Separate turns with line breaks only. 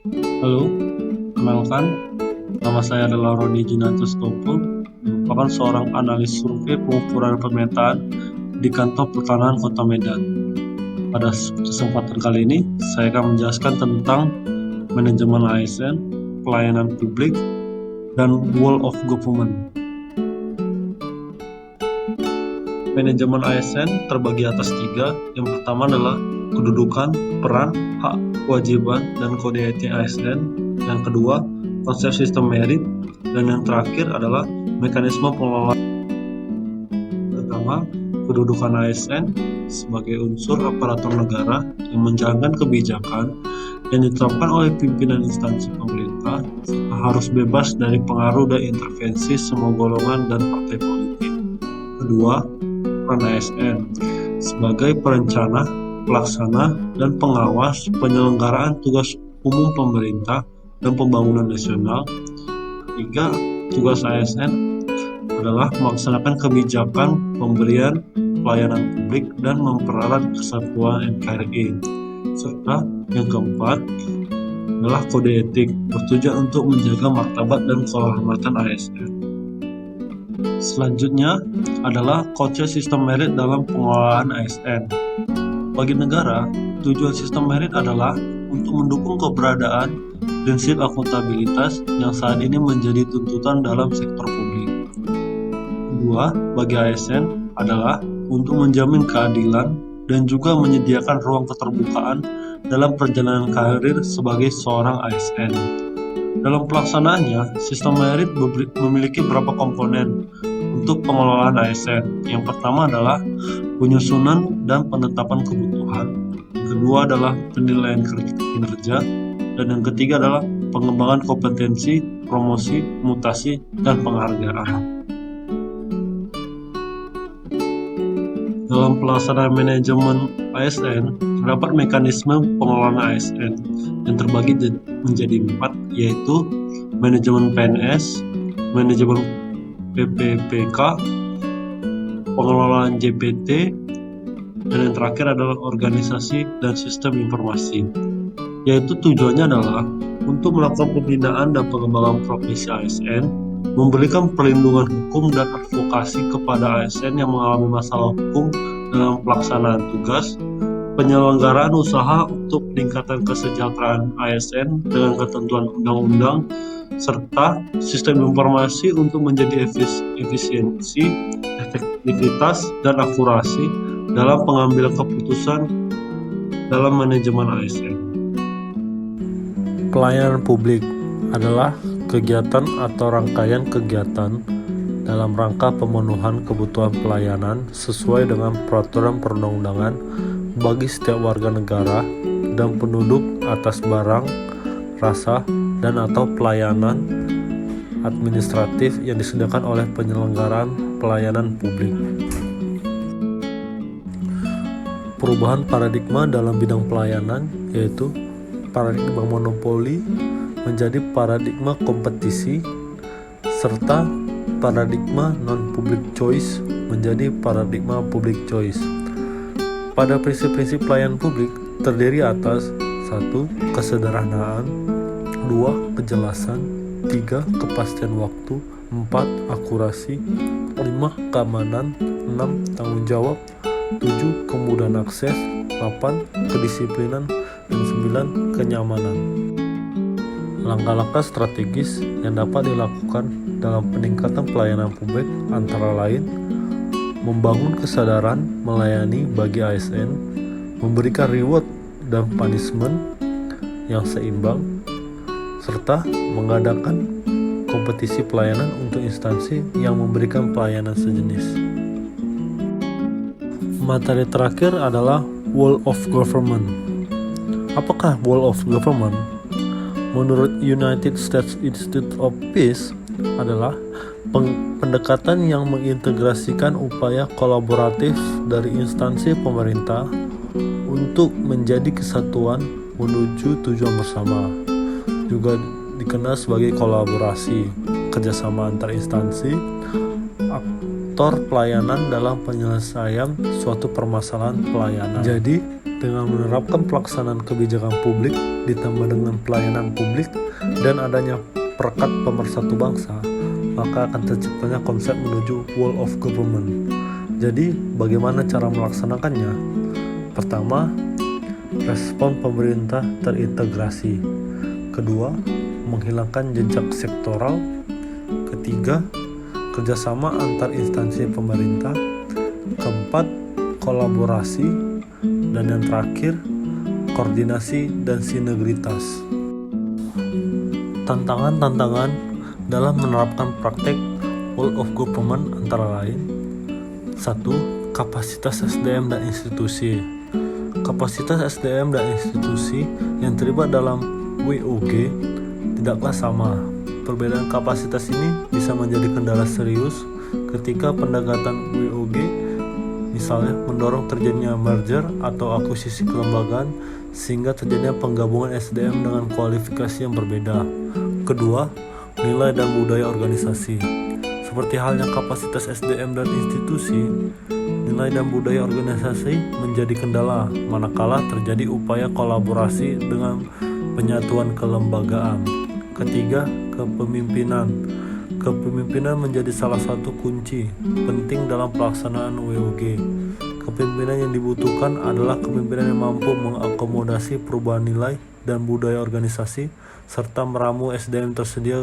Halo, kenalkan, nama saya adalah Roni Junantus Topo, merupakan seorang analis survei pengukuran pemetaan di Kantor Pertanahan Kota Medan. Pada kesempatan kali ini, saya akan menjelaskan tentang manajemen ASN, pelayanan publik, dan Wall of Government. Manajemen ASN terbagi atas 3. Yang pertama adalah kedudukan, peran, hak, kewajiban, dan kode etik ASN. Yang kedua, konsep sistem merit. Dan yang terakhir adalah mekanisme pengelolaan. Pertama, kedudukan ASN sebagai unsur aparatur negara yang menjalankan kebijakan yang ditetapkan oleh pimpinan instansi pemerintah harus bebas dari pengaruh dan intervensi semua golongan dan partai politik. Kedua, peran ASN sebagai perencana, pelaksana, dan pengawas penyelenggaraan tugas umum pemerintah dan pembangunan nasional. Ketiga, tugas ASN adalah melaksanakan kebijakan pemberian pelayanan publik dan memperalat kesatuan NKRI. Serta yang keempat adalah kode etik bertujuan untuk menjaga martabat dan kehormatan ASN. Selanjutnya adalah konsep sistem merit dalam pengelolaan ASN. Bagi negara, tujuan sistem merit adalah untuk mendukung keberadaan prinsip akuntabilitas yang saat ini menjadi tuntutan dalam sektor publik. Kedua, bagi ASN adalah untuk menjamin keadilan dan juga menyediakan ruang keterbukaan dalam perjalanan karir sebagai seorang ASN. Dalam pelaksanaannya, sistem merit memiliki beberapa komponen untuk pengelolaan ASN. Yang pertama adalah penyusunan dan penetapan kebutuhan. Yang kedua adalah penilaian kinerja. Dan yang ketiga adalah pengembangan kompetensi, promosi, mutasi, dan penghargaan. Dalam pelaksanaan manajemen ASN, terdapat mekanisme pengelolaan ASN yang terbagi menjadi 4, yaitu manajemen PNS, manajemen PPPK, pengelolaan JPT, dan yang terakhir adalah organisasi dan sistem informasi. Yaitu tujuannya adalah untuk melakukan pembinaan dan pengembangan profesi ASN, memberikan perlindungan hukum dan advokasi kepada ASN yang mengalami masalah hukum dalam pelaksanaan tugas, penyelenggaraan usaha untuk peningkatan kesejahteraan ASN dengan ketentuan undang-undang, serta sistem informasi untuk menjadi efisiensi, efektivitas, dan akurasi dalam pengambilan keputusan dalam manajemen ASN.
Pelayanan publik adalah kegiatan atau rangkaian kegiatan dalam rangka pemenuhan kebutuhan pelayanan sesuai dengan peraturan perundang-undangan bagi setiap warga negara dan penduduk atas barang, rasa, dan atau pelayanan administratif yang disediakan oleh penyelenggaraan pelayanan publik. Perubahan paradigma dalam bidang pelayanan yaitu paradigma monopoli menjadi paradigma kompetisi, serta paradigma non-public choice menjadi paradigma public choice. Pada prinsip-prinsip pelayanan publik terdiri atas 1. Kesederhanaan, 2. Kejelasan, 3. Kepastian waktu, 4. Akurasi, 5. Keamanan, 6. Tanggung jawab, 7. Kemudahan akses, 8. Kedisiplinan, dan 9. Kenyamanan. Langkah-langkah strategis yang dapat dilakukan dalam peningkatan pelayanan publik antara lain membangun kesadaran melayani bagi ASN, memberikan reward dan punishment yang seimbang, serta mengadakan kompetisi pelayanan untuk instansi yang memberikan pelayanan sejenis. Materi terakhir adalah Wall of Government. Apakah Wall of Government? Menurut United States Institute of Peace adalah pendekatan yang mengintegrasikan upaya kolaboratif dari instansi pemerintah untuk menjadi kesatuan menuju tujuan bersama. Juga dikenal sebagai kolaborasi, kerjasama antar instansi, aktor pelayanan dalam penyelesaian suatu permasalahan pelayanan. Jadi, Dengan menerapkan pelaksanaan kebijakan publik ditambah dengan pelayanan publik dan adanya perekat pemersatu bangsa, maka akan terciptanya konsep menuju whole of government. Jadi, bagaimana cara melaksanakannya? Pertama, respon pemerintah terintegrasi. Kedua, menghilangkan jejak sektoral. Ketiga, kerjasama antar instansi pemerintah. Keempat, kolaborasi. Dan yang terakhir, koordinasi dan sinergitas. Tantangan-tantangan dalam menerapkan praktek whole of government antara lain: 1. Kapasitas SDM dan institusi. Kapasitas SDM dan institusi yang terlibat dalam WOG tidaklah sama. Perbedaan kapasitas ini bisa menjadi kendala serius ketika pendekatan WOG, misalnya mendorong terjadinya merger atau akuisisi kelembagaan sehingga terjadinya penggabungan SDM dengan kualifikasi yang berbeda. Kedua, nilai dan budaya organisasi. Seperti halnya kapasitas SDM dan institusi, nilai dan budaya organisasi menjadi kendala manakala terjadi upaya kolaborasi dengan penyatuan kelembagaan. Ketiga, kepemimpinan. Kepemimpinan menjadi salah satu kunci penting dalam pelaksanaan WOG. Kepemimpinan yang dibutuhkan adalah kepemimpinan yang mampu mengakomodasi perubahan nilai dan budaya organisasi serta meramu SDM tersedia